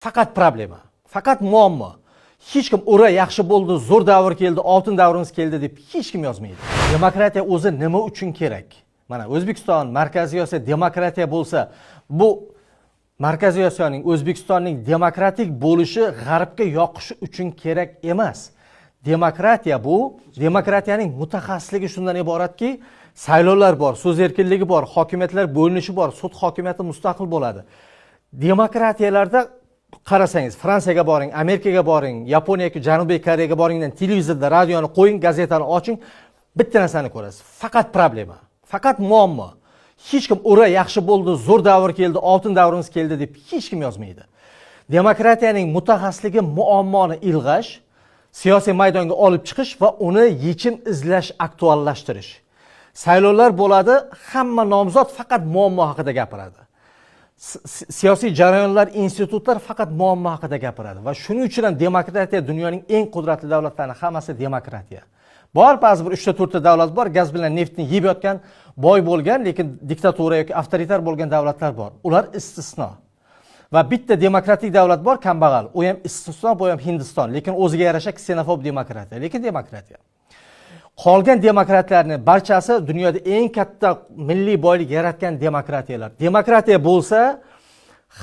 Faqat problema, faqat muammo. Hech kim ura yaxshi bo'ldi, zo'r davr keldi, oltin davrimiz keldi deb hech kim yozmaydi. Demokratiya o'zi nima uchun kerak? Mana O'zbekiston, Markaziy Osiyo demokratiya bo'lsa, bu Markaziy Osiyoning, O'zbekistonning demokratik bo'lishi g'arbga yoqishi uchun kerak emas. Demokratiyaning mutaxassisligi shundan iboratki, saylovlar bor, so'z erkinligi bor, hokimiyatlar bo'linishi bor, sud hokimiyati mustaqil bo'ladi. Demokratiyalarda qarasangiz, Fransiyaga boring, Amerikaga boring, Yaponiya yoki Janubiy Koreyaga boringdan televizorda, radioni qo'ying, gazetani oching, bitta narsani ko'rasiz. Faqat problema, faqat muammo. Hech kim ura yaxshi bo'ldi, zo'r davr keldi, oltin davrimiz keldi deb hech kim yozmaydi. Demokratiyaning mutaxassisligi muammoni ilg'ash, siyosiy maydonga olib chiqish va uni yechim izlash, aktuallashtirish. Saylovlar bo'ladi, hamma nomzod faqat muammo haqida gapiradi. Siyosiy jarayonlar, institutlar faqat muammo haqida gapiradi va shuning uchun ham demokratiya dunyoning eng qudratli davlatlarining hammasi demokratiya. Bor ba'zi bir 3-4 ta davlat bor, gaz bilan neftni yeb yotgan, boy bo'lgan, lekin diktatura yoki avtoritar bo'lgan davlatlar bor. Ular istisno. Va bitta demokratik davlat bor, kambag'al. U ham istisno, bu ham Hindiston, lekin o'ziga yarasha ksenofob demokratiya, lekin demokratiya. Qolgan demokratlarning barchasi dunyoda eng katta milliy boylik yaratgan demokratiyalar. Demokratiya bo'lsa,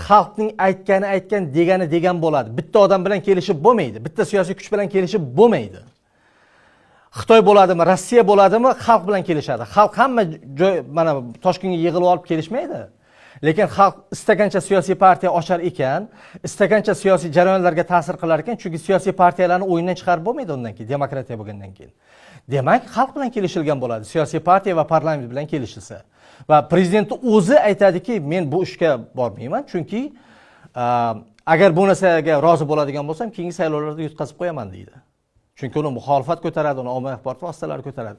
xalqning aytgan, degani degan bo'ladi. Bitta odam bilan kelishib bo'lmaydi, bitta siyosiy kuch bilan kelishib bo'lmaydi. Xitoy bo'ladimi, Rossiya bo'ladimi, xalq bilan kelishadi. Xalq hamma joy mana Toshkentga yig'ilib olib kelishmaydi. Lekin xalq istagancha siyosiy partiya ochar ekan, istagancha siyosiy jarayonlarga ta'sir qilar ekan, chunki siyosiy partiyalarni o'yindan chiqarib bo'lmaydi undan keyin, demokratiya bo'lgandan keyin. Demak, xalq bilan kelishilgan bo'ladi, siyosiy partiya va parlament bilan kelishilsa. Va prezident o'zi aytadiki, men bu ishga bormayman, chunki agar bu narsaga rozi bo'ladigan bo'lsam, keyingi saylovlarda yutqazib qo'yaman deydi. Chunki uni muxolifat ko'taradi, uni ommaviy axborot vositalari ko'taradi.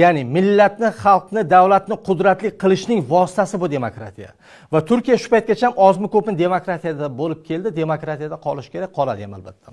Ya'ni millatni, xalqni, davlatni qudratli qilishning vositasi bu demokratiya. Va Turkiya shu paytgacha ham ozmi ko'pmi demokratiyada bo'lib keldi, demokratiyada qolish kerak, qoladi ham albatta.